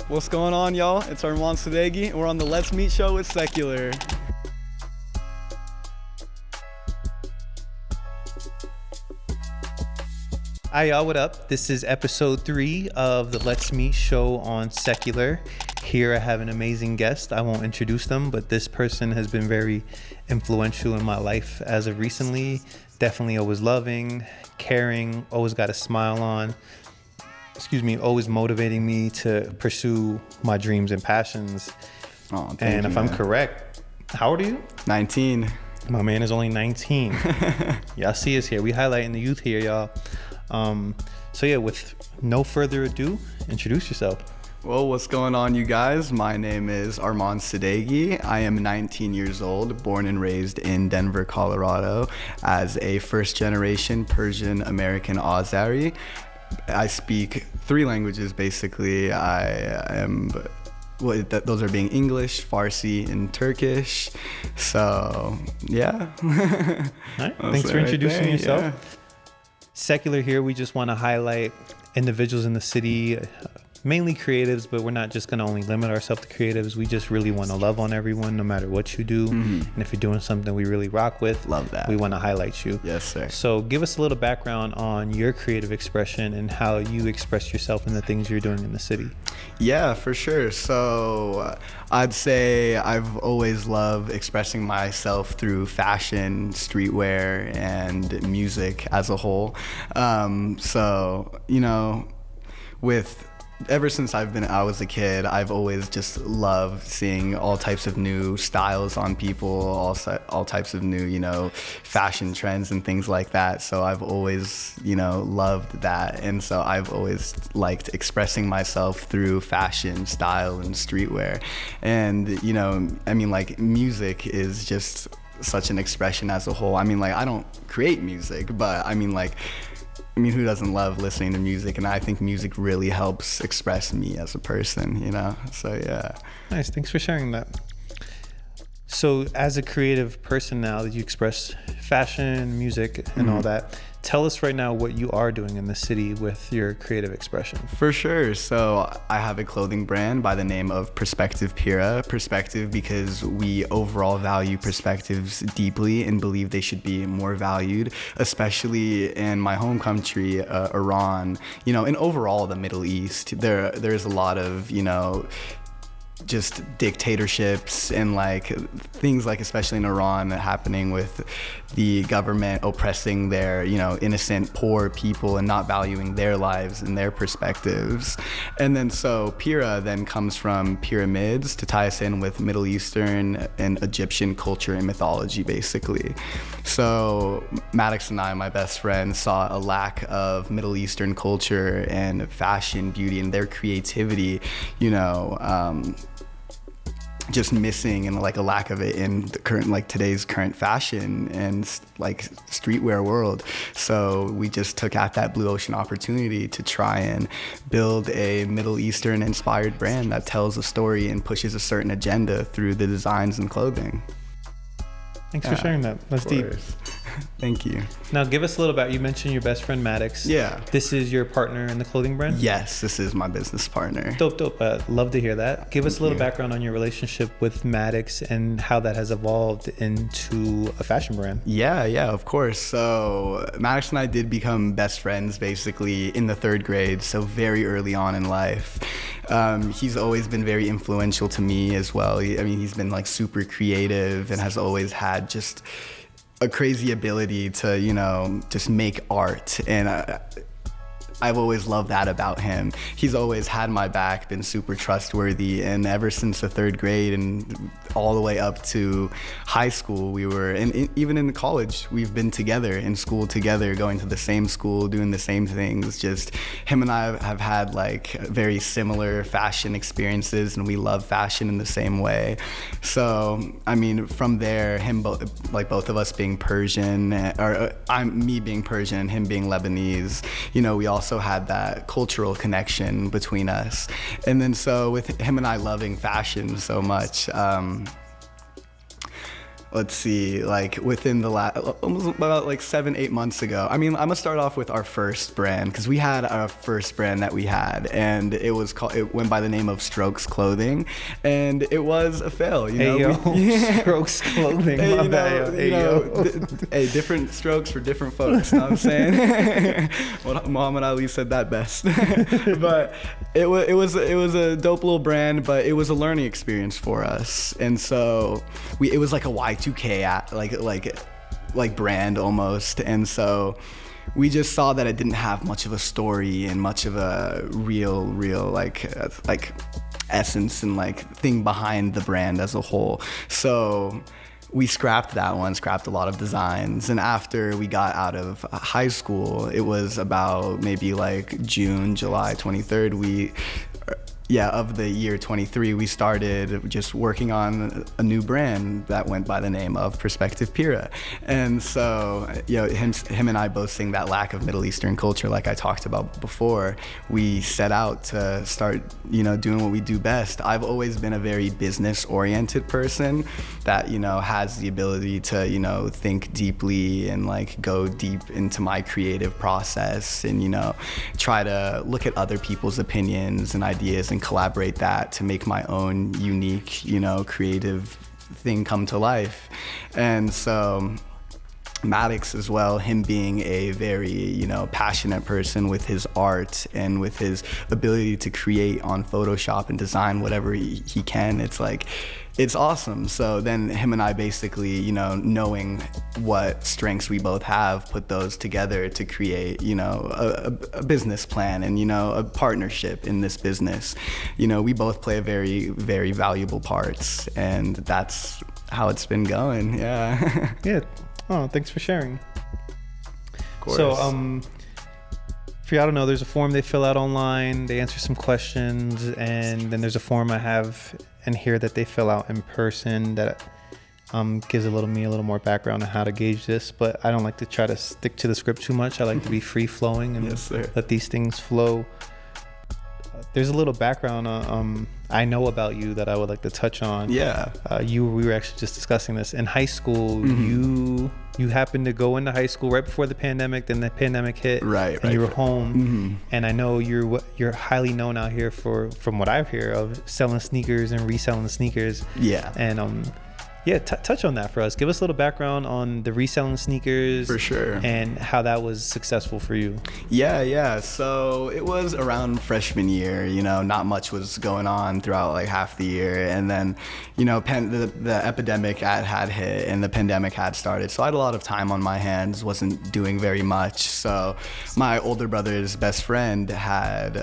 What's going on, y'all? It's Armon Sadeghi, and we're on the Let's Meet show with Secular. Hi y'all, what up? This is episode 3 of the Let's Meet show on Secular. Here I have an amazing guest. I won't introduce them, but this person has been very influential in my life as of recently. Definitely always loving, caring, always got a smile on. Always motivating me to pursue my dreams and passions. And if I'm correct, how old are you? 19. My man is only 19. Y'all see us here. We highlighting the youth here, y'all. With no further ado, introduce yourself. Well, what's going on, you guys? My name is Armon Sadeghi. I am 19 years old, born and raised in Denver, Colorado, as a first-generation Persian American Azeri. I speak 3 languages, basically. Those are being English, Farsi, and Turkish. So, yeah. All right. Thanks for introducing yourself. Yeah. Secular here, we just want to highlight individuals in the city, mainly creatives, but we're not just going to only limit ourselves to creatives. We just really want to love on everyone, no matter what you do. Mm-hmm. And if you're doing something we really rock with, love that. We want to highlight you. Yes, sir. So give us a little background on your creative expression and how you express yourself in the things you're doing in the city. Yeah, for sure. So I'd say I've always loved expressing myself through fashion, streetwear, and music as a whole. Ever since I was a kid, I've always just loved seeing all types of new styles on people, all types of new, fashion trends and things like that. So I've always, loved that. And so I've always liked expressing myself through fashion, style, and streetwear. And, music is just such an expression as a whole. I don't create music, but who doesn't love listening to music? And I think music really helps express me as a person, So, yeah. Nice. Thanks for sharing that. So as a creative person now that you express fashion, music, and all that, tell us right now what you are doing in the city with your creative expression. For sure. So I have a clothing brand by the name of Perspective Pyra. Perspective because we overall value perspectives deeply and believe they should be more valued, especially in my home country, Iran, and overall the Middle East. There's a lot of, just dictatorships and things especially in Iran happening with the government oppressing their innocent poor people and not valuing their lives and their perspectives. And then so Pyra then comes from pyramids to tie us in with Middle Eastern and Egyptian culture and mythology, basically. So Maddox and I, my best friend, saw a lack of Middle Eastern culture and fashion, beauty, and their creativity, just missing and a lack of it in the current today's current fashion and streetwear world. So we just took out that blue ocean opportunity to try and build a Middle Eastern inspired brand that tells a story and pushes a certain agenda through the designs and clothing. Thanks for sharing that. That's deep. Thank you. Now give us a little about, you mentioned your best friend Maddox. Yeah. This is your partner in the clothing brand? Yes, this is my business partner. Dope. Love to hear that. Give us a little background on your relationship with Maddox and how that has evolved into a fashion brand. Yeah, of course. So Maddox and I did become best friends basically in the 3rd grade, so very early on in life. He's always been very influential to me as well. He's been super creative and has always had just a crazy ability to, just make art. And I've always loved that about him. He's always had my back, been super trustworthy, and ever since the 3rd grade and all the way up to high school, we were, and even in college, we've been together, in school together, going to the same school, doing the same things. Just him and I have had very similar fashion experiences, and we love fashion in the same way. So, from there, both of us being Persian, me being Persian and him being Lebanese, we also had that cultural connection between us. And then so with him and I loving fashion so much, let's see, like within the almost about like 7-8 months ago. I mean, I'm gonna start off with our first brand, because we had our first brand that we had, and it went by the name of Strokes Clothing, and it was a fail. Strokes Clothing. Hey, different strokes for different folks. Know what I'm saying? Well, Muhammad Ali said that best. But it was a dope little brand, but it was a learning experience for us, and so it was like a Y2K like brand almost, and so we just saw that it didn't have much of a story and much of a real like essence and like thing behind the brand as a whole. So we scrapped that one, scrapped a lot of designs. And after we got out of high school, it was about maybe like July 23rd, of the year 23, we started just working on a new brand that went by the name of Perspective Pyra. And so, him and I both sing that lack of Middle Eastern culture like I talked about before. We set out to start, doing what we do best. I've always been a very business-oriented person that, has the ability to, think deeply and like go deep into my creative process and, try to look at other people's opinions and ideas and collaborate that to make my own unique, creative thing come to life. And so Maddox as well, him being a very, passionate person with his art and with his ability to create on Photoshop and design whatever he can, it's awesome. So then him and I basically, knowing what strengths we both have, put those together to create, a business plan and, a partnership in this business. We both play a very, very valuable parts, and that's how it's been going. Yeah. Yeah. Oh, thanks for sharing. Of course. So, for y'all to know, there's a form they fill out online. They answer some questions, and then there's a form I have in here that they fill out in person that gives a little more background on how to gauge this. But I don't like to try to stick to the script too much. I like to be free flowing and let these things flow. There's a little background I know about you that I would like to touch on. Yeah. We were actually just discussing this. In high school, you happened to go into high school right before the pandemic, then the pandemic hit. Right. And you were home. And I know you're highly known out here from what I've heard of selling sneakers and reselling sneakers. Yeah. And touch on that for us. Give us a little background on the reselling sneakers. For sure. And how that was successful for you. Yeah. So it was around freshman year, not much was going on throughout like half the year. And then, the epidemic had hit and the pandemic had started. So I had a lot of time on my hands, wasn't doing very much. So my older brother's best friend had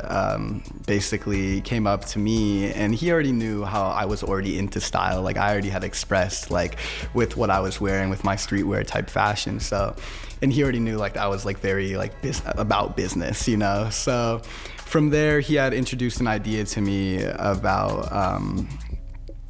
basically came up to me, and he already knew how I was already into style. Like I already had expressed like with what I was wearing with my streetwear type fashion. So, and he already knew like I was like very like about business, So from there, he had introduced an idea to me about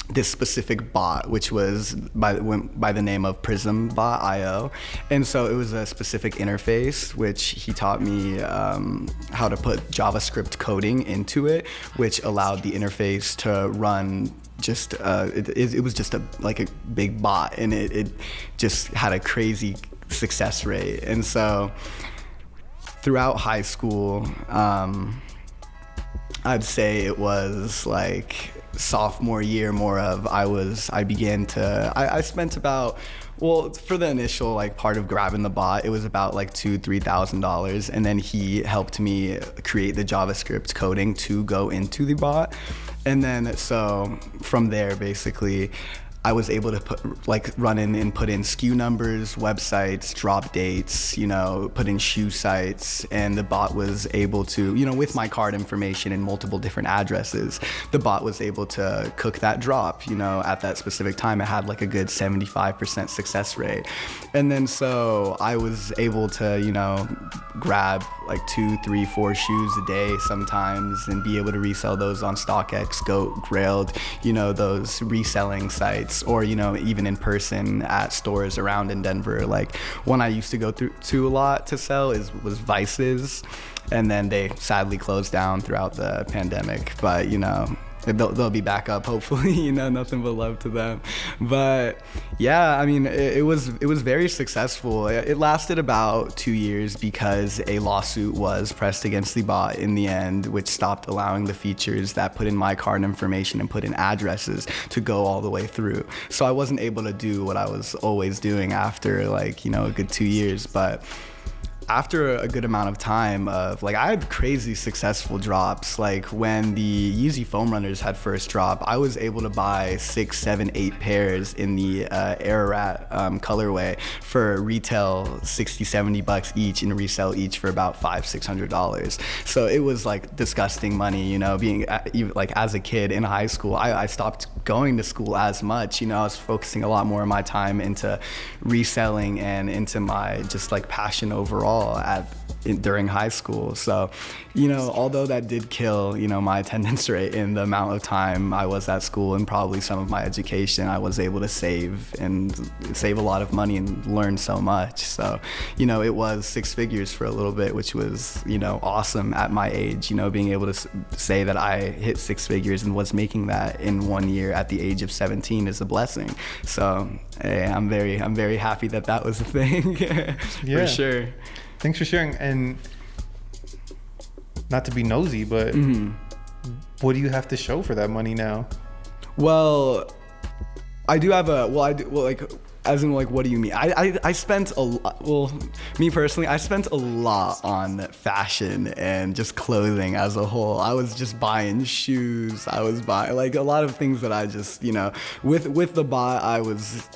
this specific bot, which was went by the name of Prism.io. And so it was a specific interface, which he taught me how to put JavaScript coding into it, which allowed the interface to run just it was just a big bot, and it just had a crazy success rate. And so throughout high school, I'd say it was like sophomore year I spent about, for the initial like part of grabbing the bot, it was about like $2,000-$3,000, and then he helped me create the JavaScript coding to go into the bot. And then so from there, basically, I was able to run in and put in SKU numbers, websites, drop dates, put in shoe sites, and the bot was able to, with my card information and multiple different addresses, the bot was able to cook that drop, at that specific time. It had like a good 75% success rate. And then so I was able to, grab like 2, 3, 4 shoes a day sometimes and be able to resell those on StockX, Goat, Grailed, those reselling sites. Or even in person at stores around in Denver. Like one I used to go to a lot to sell was Vice's, and then they sadly closed down throughout the pandemic. But they'll be back up hopefully. You know, nothing but love to them. But yeah, I mean, it was very successful. It lasted about 2 years because a lawsuit was pressed against the bot in the end, which stopped allowing the features that put in my card information and put in addresses to go all the way through. So I wasn't able to do what I was always doing after, like, you know, a good 2 years. But after a good amount of time of, like, I had crazy successful drops. Like when the Yeezy foam runners had first dropped, I was able to buy 6, 7, 8 pairs in the Ararat colorway for retail $60-$70 each, and resell each for about $500-$600. So it was like disgusting money, you know, being like as a kid in high school. I stopped going to school as much, you know. I was focusing a lot more of my time into reselling and into my just like passion overall during high school. So, you know, although that did kill, you know, my attendance rate in the amount of time I was at school and probably some of my education, I was able to save a lot of money and learn so much. So, you know, it was 6 figures for a little bit, which was, you know, awesome at my age. You know, being able to say that I hit 6 figures and was making that in 1 year at the age of 17 is a blessing. So, hey, I'm very happy that was a thing. For sure. Thanks for sharing. And not to be nosy, but what do you have to show for that money now? Well, I do have as in, like, what do you mean? I spent a lot, well, me personally, I spent a lot on fashion and just clothing as a whole. I was just buying shoes. I was buying, like, a lot of things that I just, you know, with the bot, I was,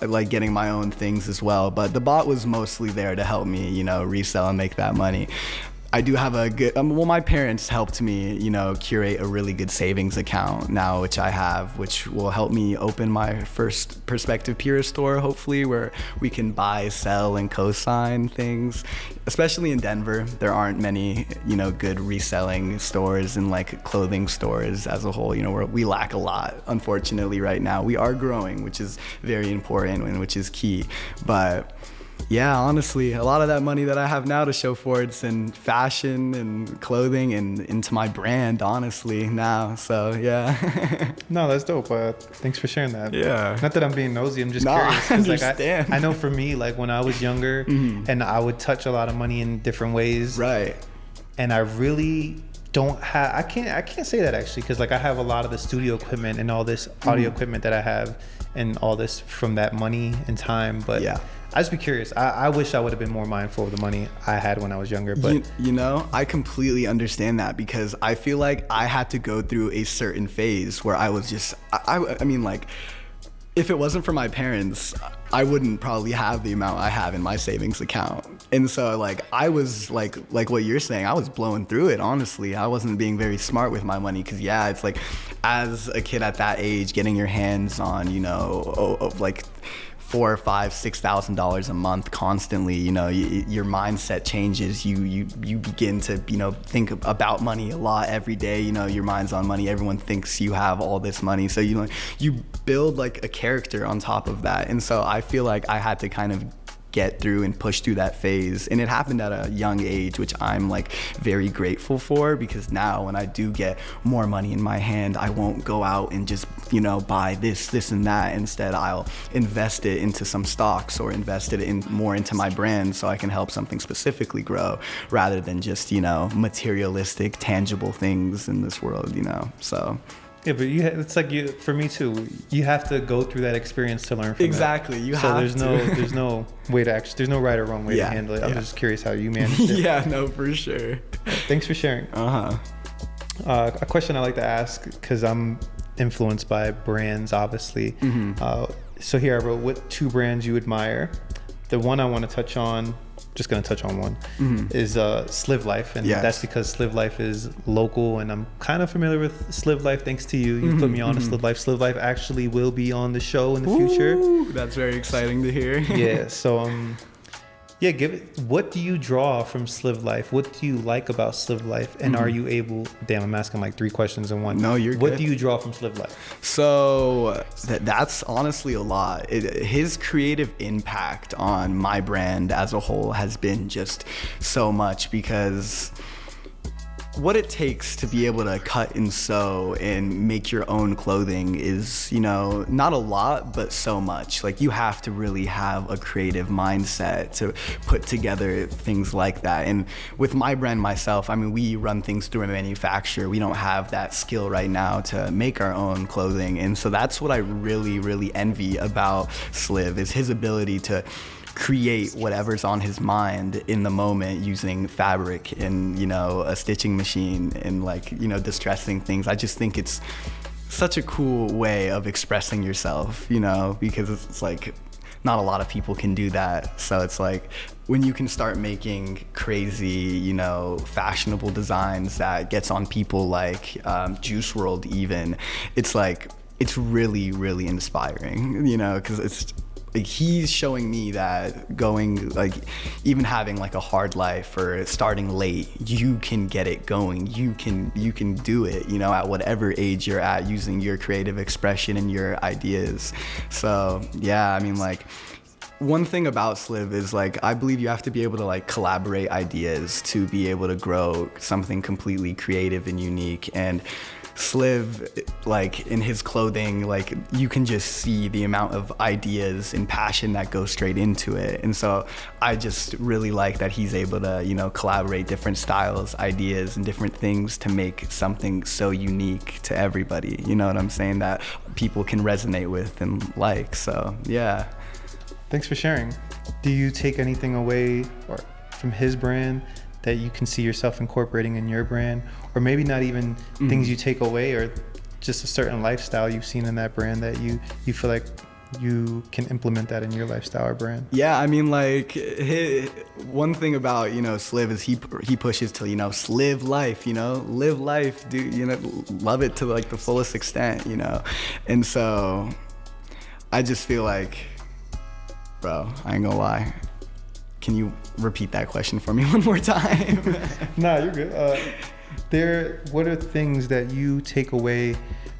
like, getting my own things as well. But the bot was mostly there to help me, you know, resell and make that money. I do have a good, my parents helped me, you know, curate a really good savings account now, which I have, which will help me open my first Perspective Pyra store, hopefully, where we can buy, sell, and co-sign things. Especially in Denver, there aren't many, you know, good reselling stores and, like, clothing stores as a whole. You know, we lack a lot, unfortunately, right now. We are growing, which is very important and which is key. But yeah, honestly, a lot of that money that I have now to show for it's in fashion and clothing and into my brand, honestly, now. So, yeah. No, that's dope. Thanks for sharing that. Yeah. Not that I'm being nosy. I'm just curious. I understand. I know for me, like, when I was younger and I would touch a lot of money in different ways. Right. And I really don't have, I can't say that actually, because, like, I have a lot of the studio equipment and all this audio equipment that I have and all this from that money and time. But yeah, I'd just be curious. I wish I would have been more mindful of the money I had when I was younger. But you know, I completely understand that, because I feel like I had to go through a certain phase where I was just, I mean, like, if it wasn't for my parents, I wouldn't probably have the amount I have in my savings account. And so, like, I was like what you're saying, I was blowing through it, honestly. I wasn't being very smart with my money, because, yeah, it's like, as a kid at that age, getting your hands on, you know, like $4,000, $5,000, $6,000 a month constantly, you know, your mindset changes. You begin to, you know, think about money a lot every day. You know, your mind's on money. Everyone thinks you have all this money, so you build, like, a character on top of that. And so I feel like I had to kind of get through and push through that phase, and it happened at a young age, which I'm, like, very grateful for, because now when I do get more money in my hand, I won't go out and just, you know, buy this and that. Instead, I'll invest it into some stocks or invest it in more into my brand, so I can help something specifically grow, rather than just, you know, materialistic, tangible things in this world, you know. So yeah, but it's like, for me too, you have to go through that experience to learn from exactly. it. There's no way to actually, there's no right or wrong way to handle it. I'm just curious how you manage it. Yeah, no, for sure. Thanks for sharing. A question I like to ask, because I'm influenced by brands, obviously. So here I wrote, what 2 brands you admire? The one I want to touch on, just going to touch on one, is Sliv Life. And that's because Sliv Life is local, and I'm kind of familiar with Sliv Life thanks to you. You put me on to Sliv Life. Sliv Life actually will be on the show in the future. That's very exciting to hear. Yeah, so yeah, what do you draw from Sliv Life? What do you like about Sliv Life? And are you able, damn, I'm asking like 3 questions in one. No, you're good. What do you draw from Sliv Life? So that's honestly a lot. His creative impact on my brand as a whole has been just so much, because what it takes to be able to cut and sew and make your own clothing is, you know, not a lot, but so much. Like, you have to really have a creative mindset to put together things like that. And with my brand myself, I mean, we run things through a manufacturer. We don't have that skill right now to make our own clothing. And so that's what I really, really envy about Sliv, is his ability to create whatever's on his mind in the moment using fabric and, you know, a stitching machine and, like, you know, distressing things. I just think it's such a cool way of expressing yourself, you know, because it's like not a lot of people can do that. So it's like when you can start making crazy, you know, fashionable designs that gets on people like Juice WRLD even, it's like, it's really, really inspiring, you know, because it's like he's showing me that going, like, even having like a hard life or starting late, you can get it going. You can do it, you know, at whatever age you're at, using your creative expression and your ideas. So yeah, I mean, like, one thing about Sliv is, like, I believe you have to be able to, like, collaborate ideas to be able to grow something completely creative and unique. And Sliv, like, in his clothing, like, you can just see the amount of ideas and passion that goes straight into it. And so I just really like that he's able to, you know, collaborate different styles, ideas, and different things to make something so unique to everybody, you know what I'm saying, that people can resonate with and like. So yeah. Thanks for sharing. Do you take anything away from his brand that you can see yourself incorporating in your brand, or maybe not even things you take away, or just a certain lifestyle you've seen in that brand that you feel like you can implement that in your lifestyle or brand? Yeah, I mean, like, one thing about, you know, Sliv is he pushes to, you know, live life, you know, live life, do, you know, love it to, like, the fullest extent, you know. And so I just feel like, bro, I ain't gonna lie. Can you repeat that question for me one more time? Nah, you're good. What are things that you take away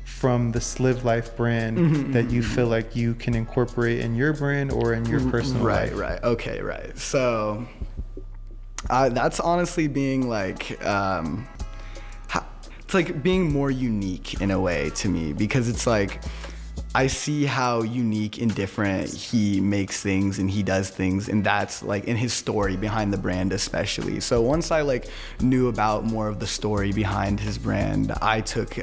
from the Sliv Life brand that you feel like you can incorporate in your brand or in your personal life? Right. Okay, right. So that's honestly being like, it's like being more unique in a way to me, because it's like, I see how unique and different he makes things and he does things, and that's like in his story behind the brand especially. So once I like knew about more of the story behind his brand, I took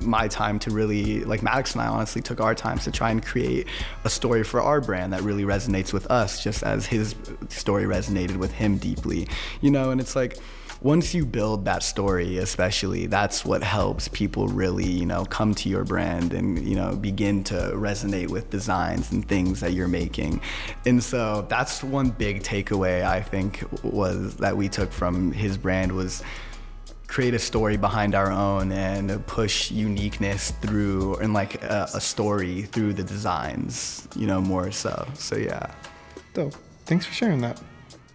my time to really, like, Maddox and I honestly took our time to try and create a story for our brand that really resonates with us, just as his story resonated with him deeply, you know. And it's like, once you build that story, especially, that's what helps people really, you know, come to your brand and, you know, begin to resonate with designs and things that you're making. And so that's one big takeaway I think was that we took from his brand, was create a story behind our own and push uniqueness through, and like a story through the designs, you know, more so. So yeah. Dope. Thanks for sharing that.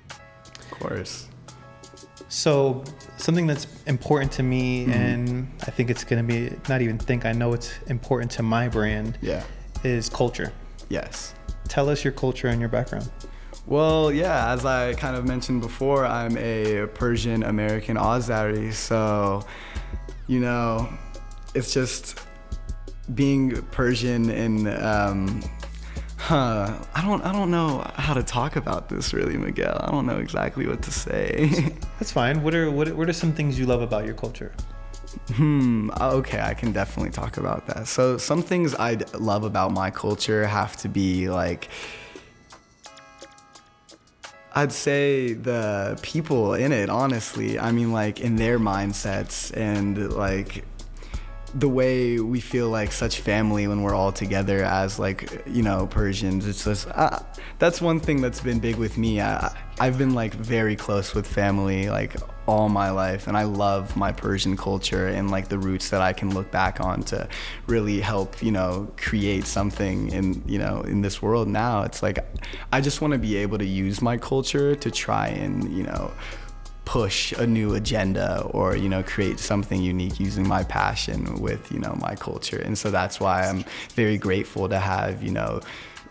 Of course. So something that's important to me, and I think it's going to be, I know it's important to my brand, is culture. Yes. Tell us your culture and your background. Well, yeah, as I kind of mentioned before, I'm a Persian American Azeri, so, you know, it's just being Persian and I don't know how to talk about this really, Miguel. I don't know exactly what to say. That's fine. What are some things you love about your culture? Okay, I can definitely talk about that. So some things I love about my culture have to be like, I'd say the people in it, honestly. I mean, like, in their mindsets and like the way we feel like such family when we're all together as, like, you know, Persians. It's just, that's one thing that's been big with me. I've been like very close with family like all my life, and I love my Persian culture and like the roots that I can look back on to really help, you know, create something in, you know, in this world now. It's like, I just want to be able to use my culture to try and, you know, push a new agenda or, you know, create something unique using my passion with, you know, my culture. And so that's why I'm very grateful to have, you know,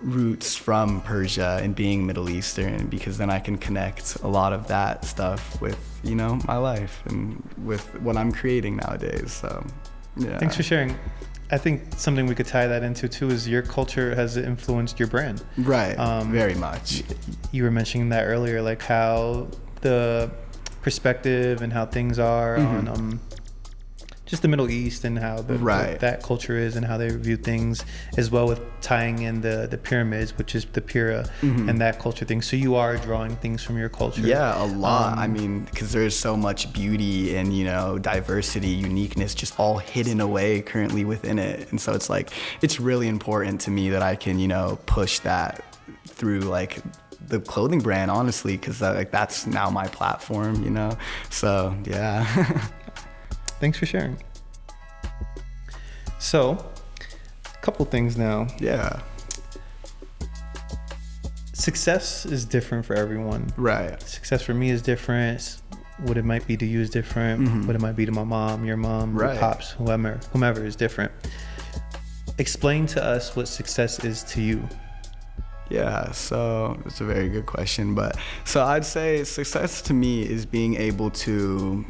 roots from Persia and being Middle Eastern, because then I can connect a lot of that stuff with, you know, my life and with what I'm creating nowadays. So, yeah. Thanks for sharing. I think something we could tie that into too is your culture has influenced your brand. Right, very much. You were mentioning that earlier, like how the perspective and how things are on just the Middle East and how that culture is and how they view things, as well with tying in the pyramids, which is the Pyra and that culture thing. So you are drawing things from your culture. Yeah, a lot. I mean, because there's so much beauty and, you know, diversity, uniqueness, just all hidden away currently within it. And so it's like, it's really important to me that I can, you know, push that through like the clothing brand, honestly, because like that's now my platform, you know. So yeah. Thanks for sharing. So, a couple things now. Yeah. Success is different for everyone. Right. Success for me is different. What it might be to you is different. What it might be to my mom, your pops, whomever is different. Explain to us what success is to you. Yeah, so it's a very good question. But so I'd say success to me is being able to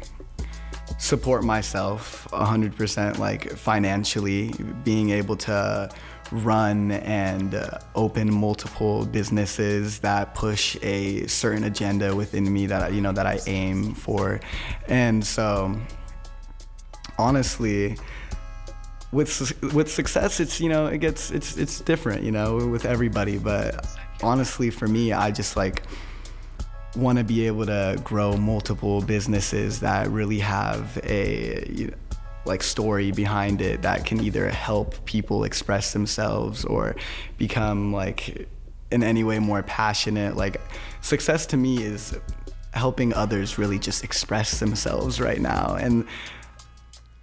support myself 100%, like financially, being able to run and open multiple businesses that push a certain agenda within me that, you know, that I aim for. And so honestly, with success, it's, you know, it's different, you know, with everybody. But honestly, for me, I just like want to be able to grow multiple businesses that really have a, you know, like story behind it that can either help people express themselves or become like in any way more passionate. Like success to me is helping others really just express themselves right now. And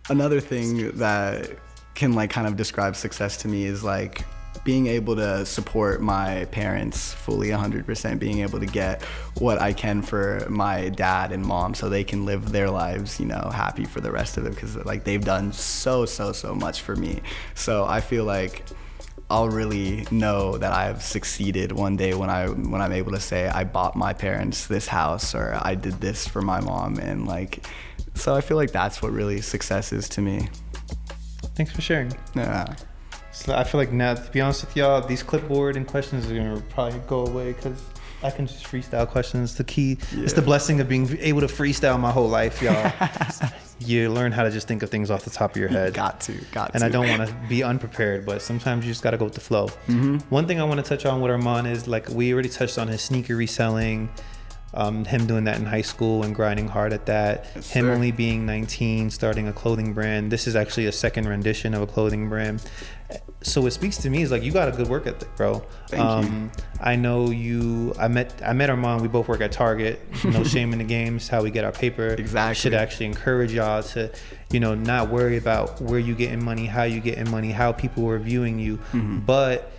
another thing that can like kind of describe success to me is like being able to support my parents fully 100%, being able to get what I can for my dad and mom so they can live their lives, you know, happy for the rest of it, because like they've done so much for me. So I feel like I'll really know that I've succeeded one day when I'm able to say I bought my parents this house or I did this for my mom. And like, so I feel like that's what really success is to me. Thanks for sharing. Yeah. So I feel like now, to be honest with y'all, these clipboard and questions are gonna probably go away because I can just freestyle questions. The key, it's the blessing of being able to freestyle my whole life, y'all. You learn how to just think of things off the top of your head. Got to. And I don't want to be unprepared, but sometimes you just got to go with the flow. One thing I want to touch on with Armon is, like, we already touched on his sneaker reselling, him doing that in high school and grinding hard at that. Yes, him sir. only being 19, starting a clothing brand. This is actually a second rendition of a clothing brand. So what speaks to me is like, you got a good work ethic, bro. Thank you. I know you. I met Armon. We both work at Target. No shame in the game. It's how we get our paper. Exactly. Should actually encourage y'all to, you know, not worry about where you getting money, how you getting money, how people are viewing you, but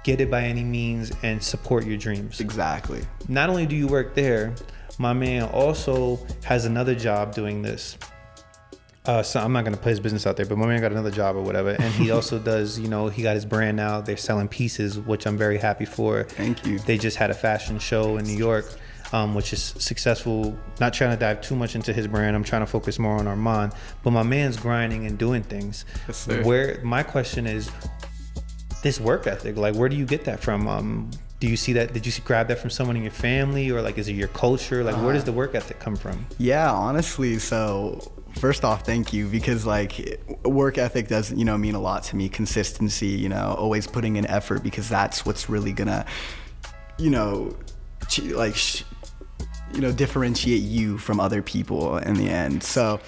get it by any means and support your dreams. Exactly. Not only do you work there, my man also has another job doing this. So I'm not going to put his business out there, but my man got another job or whatever. And he also does, you know, he got his brand now. They're selling pieces, which I'm very happy for. Thank you. They just had a fashion show in New York, which is successful. Not trying to dive too much into his brand. I'm trying to focus more on Armon. But my man's grinding and doing things. Yes, sir. Where my question is, this work ethic, like, where do you get that from? Do you see that? Did you grab that from someone in your family, or like, is it your culture? Like, where does the work ethic come from? Yeah, honestly, so first off, thank you, because like work ethic does, you know, mean a lot to me. Consistency, you know, always putting in effort, because that's what's really gonna, you know, differentiate you from other people in the end. So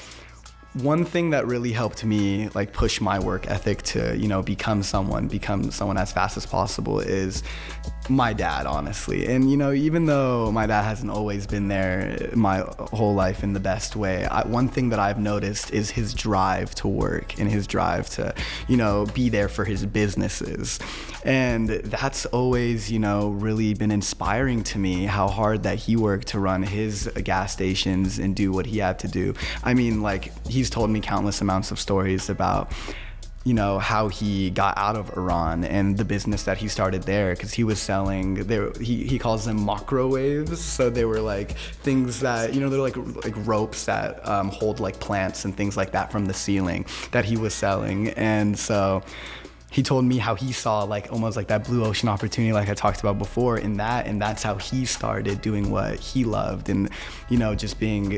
one thing that really helped me like push my work ethic to, you know, become someone as fast as possible is my dad, honestly. And, you know, even though my dad hasn't always been there my whole life in the best way, one thing that I've noticed is his drive to work and his drive to, you know, be there for his businesses. And that's always, you know, really been inspiring to me, how hard that he worked to run his gas stations and do what he had to do. I mean, like, he's told me countless amounts of stories about how he got out of Iran and the business that he started there, because he was selling he calls them microwaves. So they were like things that they're like ropes that hold like plants and things like that from the ceiling that he was selling. And so he told me how he saw like almost like that blue ocean opportunity like I talked about before in that, and that's how he started doing what he loved, and just being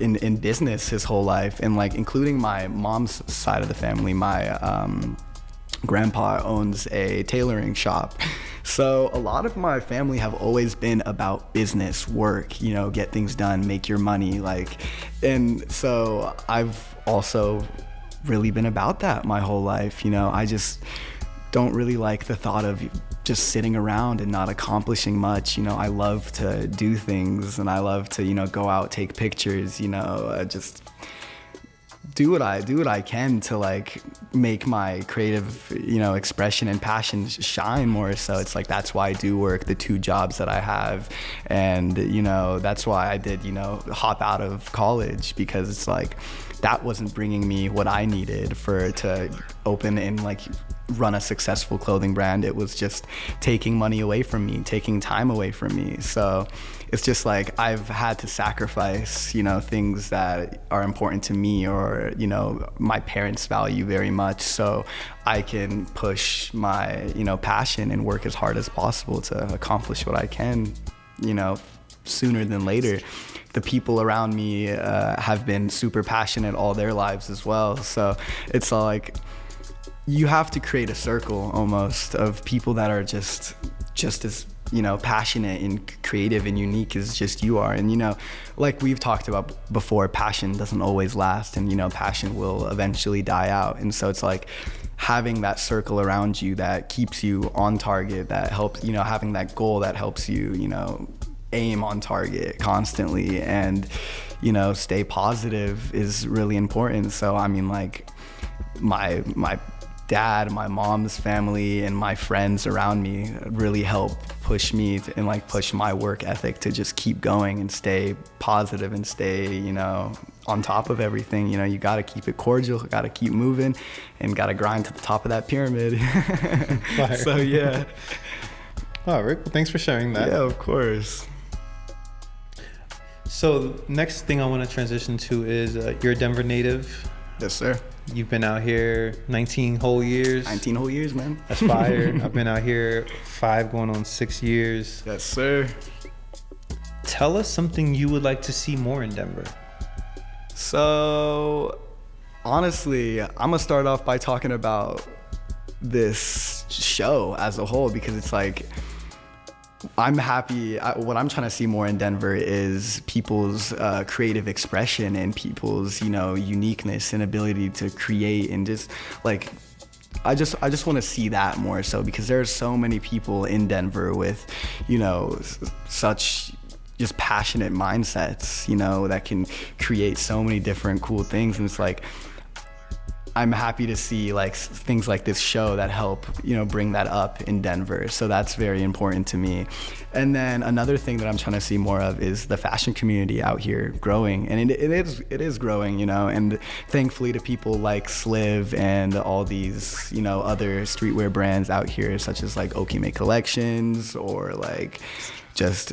in business his whole life. And like including my mom's side of the family, my grandpa owns a tailoring shop. So a lot of my family have always been about business, work, get things done, make your money, and so I've also really been about that my whole life. I just don't really like the thought of just sitting around and not accomplishing much. I love to do things, and I love to go out, take pictures, just do what I can to like make my creative expression and passion shine more. So it's like that's why I do work the 2 jobs that I have, and that's why I did hop out of college, because it's like that wasn't bringing me what I needed to open and like run a successful clothing brand. It was just taking money away from me, taking time away from me. So it's just like I've had to sacrifice things that are important to me, or my parents value very much, so I can push my passion and work as hard as possible to accomplish what I can sooner than later. The people around me have been super passionate all their lives as well. So it's like you have to create a circle almost of people that are just as passionate and creative and unique as just you are. And like we've talked about before, passion doesn't always last, and passion will eventually die out. And so it's like having that circle around you that keeps you on target, that helps having that goal that helps you aim on target constantly, and stay positive is really important. So I mean, like my dad, my mom's family, and my friends around me really help push me and like push my work ethic to just keep going and stay positive and stay on top of everything. You got to keep it cordial, got to keep moving, and got to grind to the top of that pyramid. So yeah. Oh, Rick, well, thanks for sharing that. Yeah, of course. So next thing I want to transition to is you're a Denver native. Yes, sir. You've been out here 19 whole years. 19 whole years, man. That's fire. I've been out here 5 going on 6 years. Yes, sir. Tell us something you would like to see more in Denver. So honestly, I'm gonna start off by talking about this show as a whole, because it's like I'm happy. What I'm trying to see more in Denver is people's creative expression and people's uniqueness and ability to create, and just like I just want to see that more so, because there are so many people in Denver with such just passionate mindsets that can create so many different cool things. And it's like I'm happy to see like things like this show that help bring that up in Denver. So that's very important to me. And then another thing that I'm trying to see more of is the fashion community out here growing, and it is growing, and thankfully to people like Sliv and all these other streetwear brands out here, such as like Okime Collections, or like just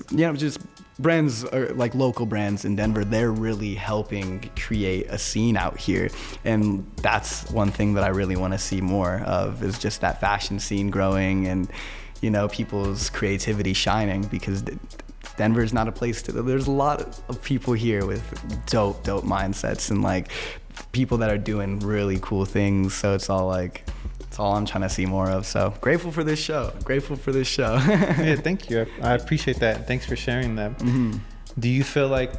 brands, or like local brands in Denver. They're really helping create a scene out here, and that's one thing that I really want to see more of, is just that fashion scene growing, and people's creativity shining, because Denver's not a place there's a lot of people here with dope mindsets, and like people that are doing really cool things. So it's all I'm trying to see more of. So grateful for this show. Yeah, thank you. I appreciate that. Thanks for sharing that. Mm-hmm. Do you feel like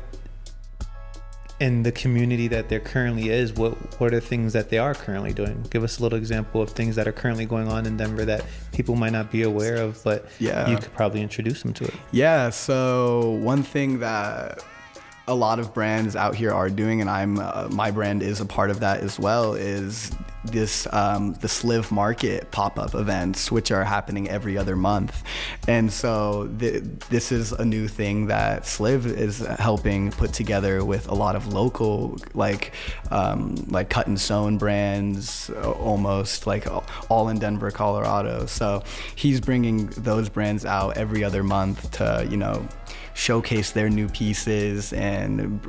in the community that there currently is, what are things that they are currently doing? Give us a little example of things that are currently going on in Denver that people might not be aware of, but you could probably introduce them to it. Yeah, so one thing that a lot of brands out here are doing, and my brand is a part of that as well, is the Sliv Market pop-up events, which are happening every other month. And so this is a new thing that Sliv is helping put together with a lot of local like cut and sewn brands, almost like all in Denver, Colorado. So he's bringing those brands out every other month to, you know, showcase their new pieces and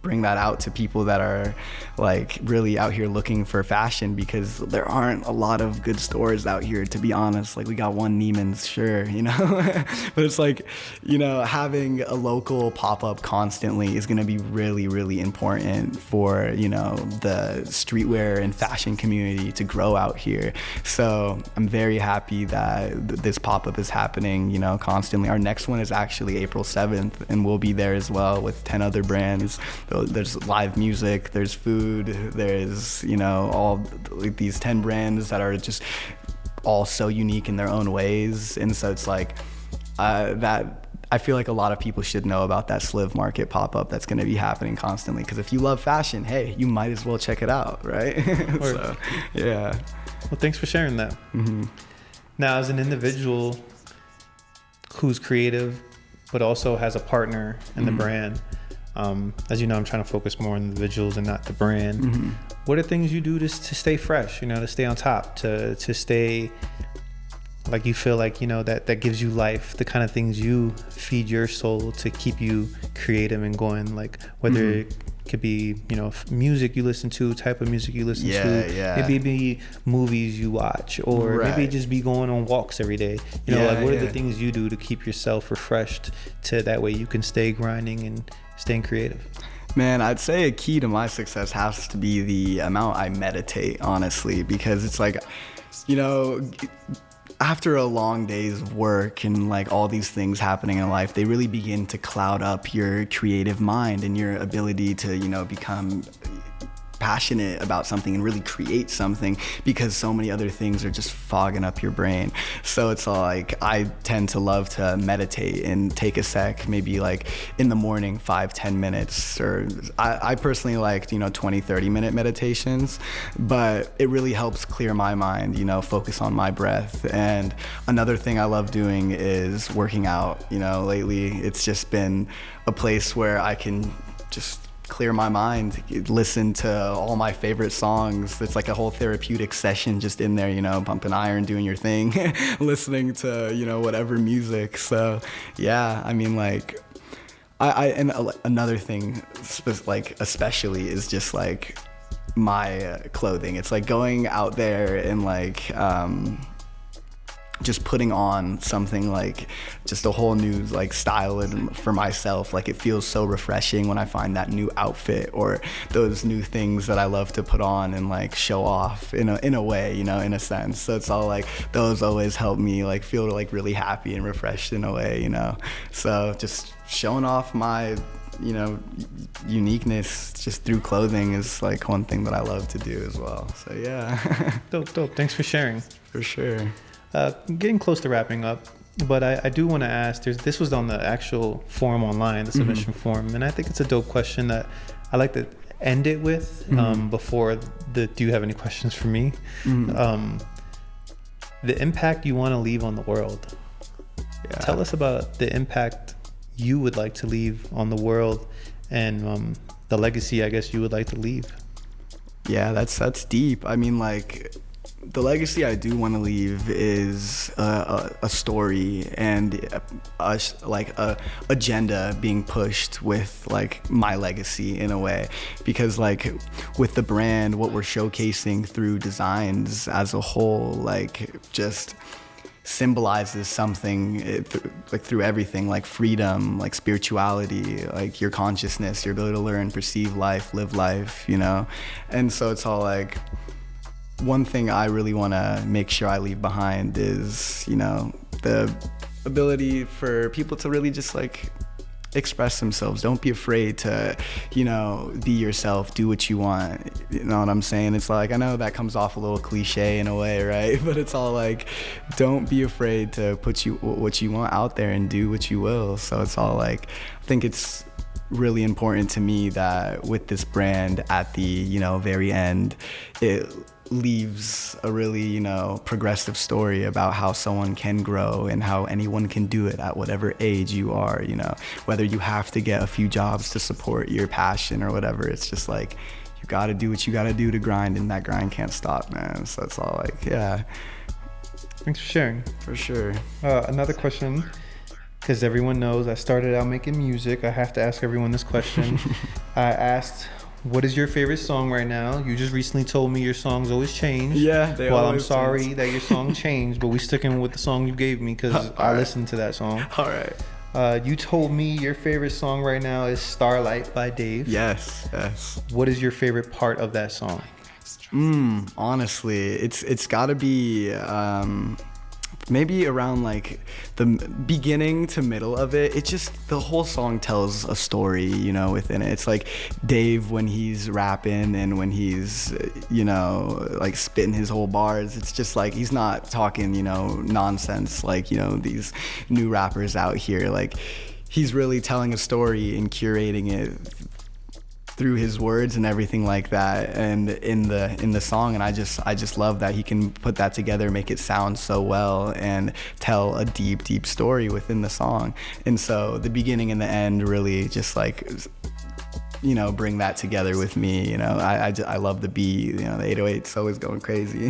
bring that out to people that are like really out here looking for fashion, because there aren't a lot of good stores out here, to be honest. Like we got one Neiman's, sure, you know, but it's like, you know, having a local pop-up constantly is going to be really, really important for, you know, the streetwear and fashion community to grow out here. So I'm very happy that this pop-up is happening, you know, constantly. Our next one is actually April 7th, and we'll be there as well with 10 other brands. There's live music, there's food, there's, you know, all like these 10 brands that are just all so unique in their own ways. And so it's like that I feel like a lot of people should know about that Sliv Market pop-up that's going to be happening constantly, because if you love fashion, hey, you might as well check it out, right? So, yeah. Well, thanks for sharing that. Mm-hmm. Now, as an individual who's creative but also has a partner in the brand, as you know, I'm trying to focus more on individuals and not the brand. Mm-hmm. What are things you do to stay fresh, you know, to stay on top, to stay like you feel like, you know, that gives you life, the kind of things you feed your soul to keep you creative and going, like whether it could be, you know, music you listen to, type of music you listen to, maybe it be movies you watch, or maybe just be going on walks every day, you know, like what are the things you do to keep yourself refreshed, to that way you can stay grinding and staying creative? Man, I'd say a key to my success has to be the amount I meditate, honestly, because it's like, you know, after a long day's of work and like all these things happening in life, they really begin to cloud up your creative mind and your ability to, you know, become passionate about something and really create something, because so many other things are just fogging up your brain. So it's like I tend to love to meditate and take a sec, maybe like in the morning, 5-10 minutes, or I personally like, you know, 20-30 minute meditations, but it really helps clear my mind, you know, focus on my breath. And another thing I love doing is working out. You know, lately it's just been a place where I can just clear my mind, listen to all my favorite songs. It's like a whole therapeutic session just in there, you know, pumping iron, doing your thing, listening to, you know, whatever music. So yeah, I mean, like and another thing like especially is just like my clothing. It's like going out there and like just putting on something like just a whole new like style and for myself. Like it feels so refreshing when I find that new outfit or those new things that I love to put on and like show off in a way, you know, in a sense. So it's all like those always help me like feel like really happy and refreshed in a way, you know. So just showing off my, you know, uniqueness just through clothing is like one thing that I love to do as well. So yeah. Dope. Thanks for sharing. For sure. Getting close to wrapping up, but I do want to ask, this was on the actual form online, the submission form, and I think it's a dope question that I like to end it with before do you have any questions for me? The impact you want to leave on the world. Yeah. Tell us about the impact you would like to leave on the world and the legacy, I guess, you would like to leave. Yeah, that's deep. I mean, like, the legacy I do want to leave is a story and a agenda being pushed with like my legacy in a way, because like with the brand, what we're showcasing through designs as a whole, like just symbolizes something like through everything, like freedom, like spirituality, like your consciousness, your ability to learn, perceive life, live life, you know. And so it's all like, one thing I really want to make sure I leave behind is, you know, the ability for people to really just like express themselves. Don't be afraid to, you know, be yourself, do what you want. You know what I'm saying? It's like, I know that comes off a little cliche in a way, right? But it's all like, don't be afraid to put what you want out there and do what you will. So it's all like, I think it's really important to me that with this brand at the, very end, it leaves a really, progressive story about how someone can grow and how anyone can do it at whatever age you are, whether you have to get a few jobs to support your passion or whatever. It's just like, you got to do what you got to do to grind, and that grind can't stop, man. So it's all like, yeah. Thanks for sharing. For sure. Another question, because everyone knows I started out making music. I have to ask everyone this question. I asked, what is your favorite song right now? You just recently told me your songs always change. Yeah, they well, always I'm sorry change. that your song changed, but we sticking with the song you gave me because I listened to that song. All right. You told me your favorite song right now is Starlight by Dave. Yes. What is your favorite part of that song? Honestly, it's gotta be maybe around like the beginning to middle of it. It just, the whole song tells a story, within it. It's like Dave when he's rapping and when he's, like spitting his whole bars. It's just like, he's not talking, nonsense like, these new rappers out here. Like, he's really telling a story and curating it through his words and everything like that, and in the song. And I just love that he can put that together, make it sound so well, and tell a deep story within the song. And so the beginning and the end really just like, bring that together with me. I love the beat, the 808's always going crazy.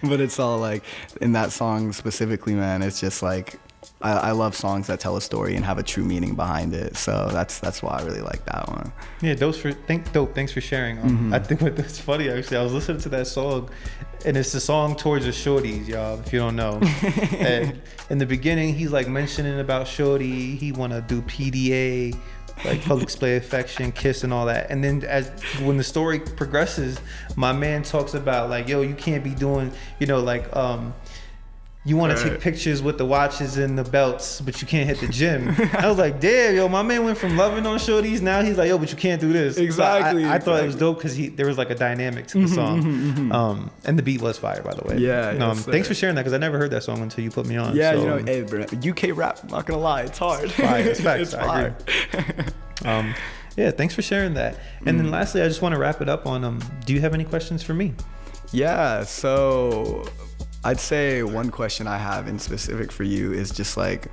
But it's all like, in that song specifically, man, it's just like, I love songs that tell a story and have a true meaning behind it. So that's why I really like that one. Yeah, thanks for sharing. I think what's funny, actually, I was listening to that song, and it's the song Towards the Shorties, y'all, if you don't know. And in the beginning, he's like mentioning about Shorty, he want to do PDA, like public display affection, kiss and all that. And then when the story progresses, my man talks about like, yo, you can't be doing, you want to take pictures with the watches and the belts, but you can't hit the gym. I was like, damn, yo, my man went from loving on shorties, now he's like, yo, but you can't do this. Exactly. So I thought it was dope because there was like a dynamic to the song. And the beat was fire, by the way. Yeah. Thanks for sharing that, because I never heard that song until you put me on. Yeah, so. hey, bro, UK rap, not gonna lie, it's hard. Fire, it's facts. It's I agree. Yeah, thanks for sharing that. And then lastly, I just want to wrap it up on, do you have any questions for me? Yeah, so I'd say one question I have in specific for you is just like,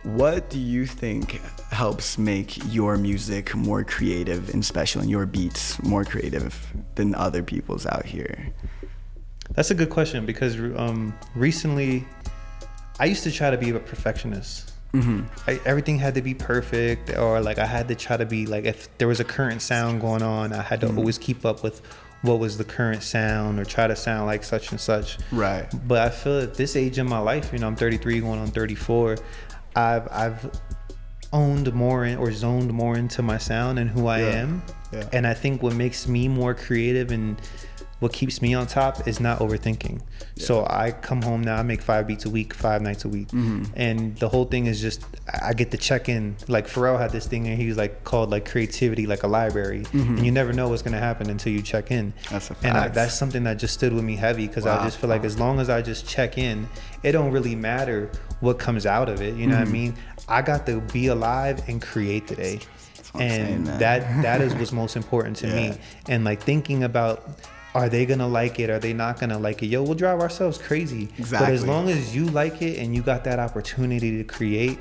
what do you think helps make your music more creative and special, and your beats more creative than other people's out here? That's a good question, because recently I used to try to be a perfectionist. Everything had to be perfect, or like I had to try to be like, if there was a current sound going on, I had to always keep up with what was the current sound, or try to sound like such and such. Right. But I feel at this age in my life, I'm 33 going on 34, I've owned more or zoned more into my sound and who I am. Yeah. And I think what makes me more creative and what keeps me on top is not overthinking. Yeah. So I come home now, I make 5 beats a week, 5 nights a week. And the whole thing is just, I get to check in. Like Pharrell had this thing, and he was like called like creativity, like a library. And you never know what's gonna happen until you check in. That's a fact. And that's something that just stood with me heavy, because I just feel like as long as I just check in, it don't really matter what comes out of it. You know what I mean? I got to be alive and create today. And that is what's most important to me. And like thinking about, are they gonna like it? Are they not gonna like it? Yo, we'll drive ourselves crazy. Exactly. But as long as you like it and you got that opportunity to create,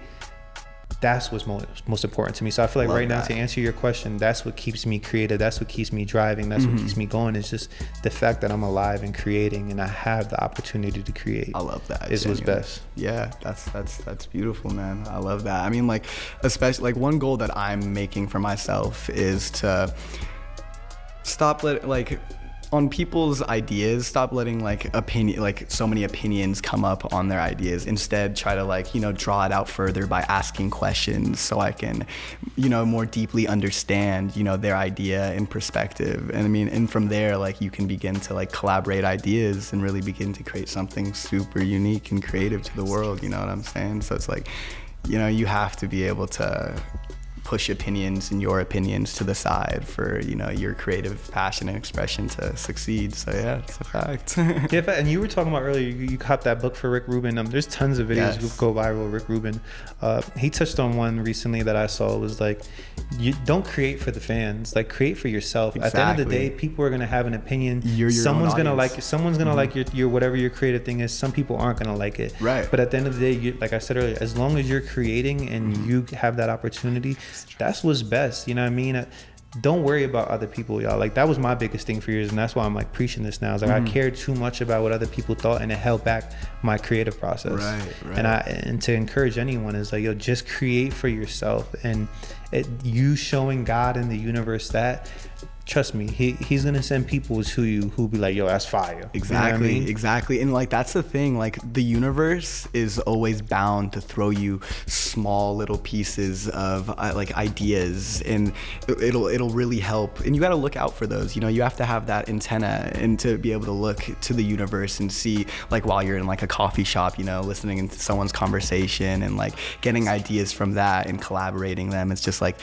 that's what's most important to me. So I feel like right now, to answer your question, that's what keeps me creative. That's what keeps me driving. That's what keeps me going. It's just the fact that I'm alive and creating, and I have the opportunity to create. I love that. Is what's best. Yeah, that's beautiful, man. I love that. I mean, like, especially like one goal that I'm making for myself is to stop on people's ideas, stop letting so many opinions come up on their ideas. Instead, try to draw it out further by asking questions, so I can, more deeply understand, their idea and perspective. And I mean, and from there, you can begin to collaborate ideas and really begin to create something super unique and creative to the world. You know what I'm saying? So it's you have to be able to push opinions and your opinions to the side for, you know, your creative passion and expression to succeed. So yeah, it's a fact. Yeah, and you were talking about earlier, you copped that book for Rick Rubin. There's tons of videos that go viral with Rick Rubin. He touched on one recently that I saw. It was like, you don't create for the fans, like create for yourself. Exactly. At the end of the day, people are gonna have an opinion. Someone's gonna like it. Someone's gonna like your whatever your creative thing is. Some people aren't gonna like it. Right. But at the end of the day, like I said earlier, as long as you're creating and you have that opportunity, that's what's best. You know what I mean? Don't worry about other people, y'all. Like that was my biggest thing for years, and that's why I'm like preaching this now. It's like I cared too much about what other people thought, and it held back my creative process. Right. And to encourage anyone is like, yo, just create for yourself, and you showing God in the universe that. Trust me, he's gonna send people to you who be like, yo, that's fire. Exactly, you know what I mean? Exactly. And like that's the thing, like the universe is always bound to throw you small little pieces of like ideas, and it'll really help. And you got to look out for those. You know, you have to have that antenna and to be able to look to the universe and see, like while you're in like a coffee shop, you know, listening to someone's conversation and like getting ideas from that and collaborating them. It's just like,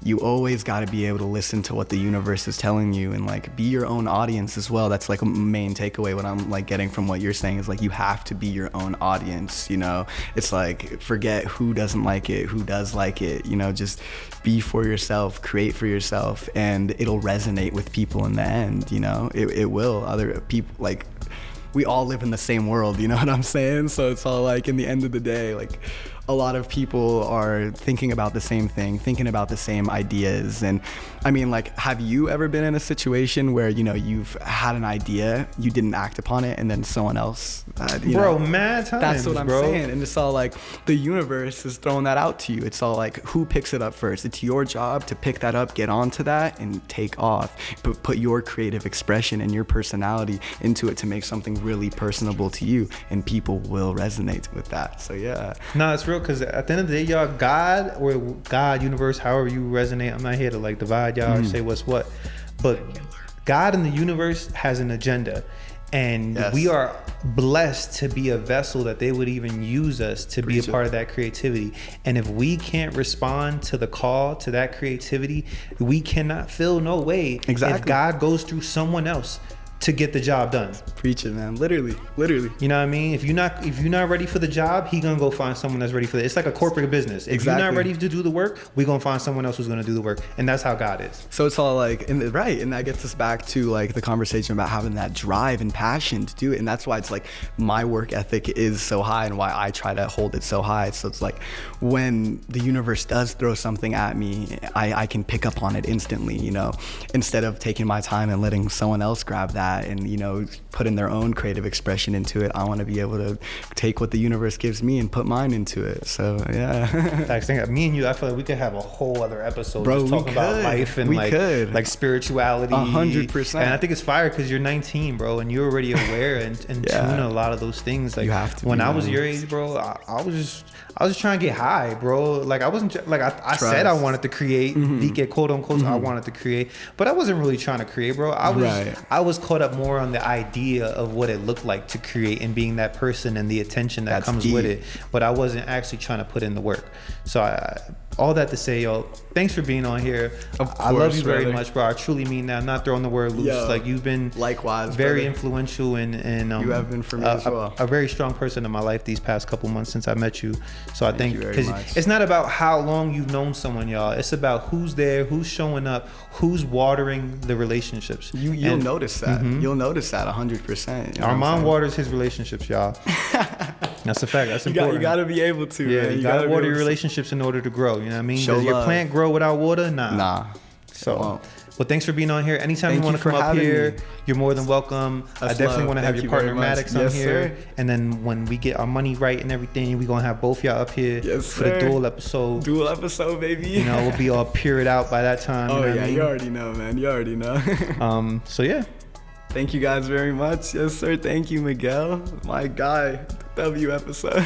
you always got to be able to listen to what the universe is telling you and like be your own audience as well. That's like a main takeaway. What I'm like getting from what you're saying is like, you have to be your own audience. You know, it's like, forget who doesn't like it, who does like it, you know, just be for yourself, create for yourself, and it'll resonate with people in the end. You know, it will. Other people, like, we all live in the same world, you know what I'm saying? So it's all like, in the end of the day, like, a lot of people are thinking about the same thing, thinking about the same ideas. And I mean, like, have you ever been in a situation where, you know, you've had an idea, you didn't act upon it, and then someone else, mad times, that's what I'm saying. And it's all like, the universe is throwing that out to you. It's all like, who picks it up first? It's your job to pick that up, get onto that, and take off. Put your creative expression and your personality into it to make something really personable to you, and people will resonate with that. So yeah. No, it's real. Because at the end of the day, y'all, God, universe, however you resonate, I'm not here to like divide y'all or say what's what, but God in the universe has an agenda, and we are blessed to be a vessel that they would even use us to be a part of that creativity. And if we can't respond to the call to that creativity, we cannot feel no way if God goes through someone else to get the job done. Preach it, man. Literally. You know what I mean? If you're not ready for the job, he gonna go find someone that's ready for it. It's like a corporate business. If you're not ready to do the work, we gonna find someone else who's gonna do the work. And that's how God is. So it's all like, and that gets us back to like the conversation about having that drive and passion to do it. And that's why it's like my work ethic is so high, and why I try to hold it so high. So it's like, when the universe does throw something at me, I can pick up on it instantly, you know, instead of taking my time and letting someone else grab that and, you know, put in their own creative expression into it. I want to be able to take what the universe gives me and put mine into it. So yeah. Facts. Me and you, I feel like we could have a whole other episode just talking about life and like spirituality. 100%. And I think it's fire because you're 19, bro, and you're already aware and tune a lot of those things. Like, you have to. When I was your age, bro, I was just trying to get high, bro. Like, I wasn't like, I said I wanted to create, quote unquote, I wanted to create, but I wasn't really trying to create, bro. I was caught up more on the idea of what it looked like to create and being that person and the attention that comes with it. But I wasn't actually trying to put in the work. So all that to say, yo, thanks for being on here. I love you very much, bro. I truly mean that. I'm not throwing the word loose. Yo, like, you've been likewise, very brother. Influential and you have been for me as well. A very strong person in my life these past couple months since I met you. So I think, because much. It's not about how long you've known someone, y'all. It's about who's there, who's showing up, who's watering the relationships. You'll notice that. You'll notice that 100%. You know Armon waters his relationships, y'all. That's a fact. That's important. You gotta be able to. Yeah, man. you gotta water your relationships in order to grow. You know what I mean? Show Does your love. plant grow without water? Nah. So, well, thanks for being on here. Anytime Thank you want you to come for up here, me. You're more than welcome. I definitely want to have Thank your you partner very much. Maddox on Yes, here. sir. And then when we get our money right and everything, we're going to have both y'all up here for the sir. dual episode. Dual episode, baby. You know, we'll be all pured out by that time. Oh, you know yeah. what I mean? You already know, man. You already know. So, yeah. Thank you guys very much. Yes, sir. Thank you, Miguel. My guy. W episode.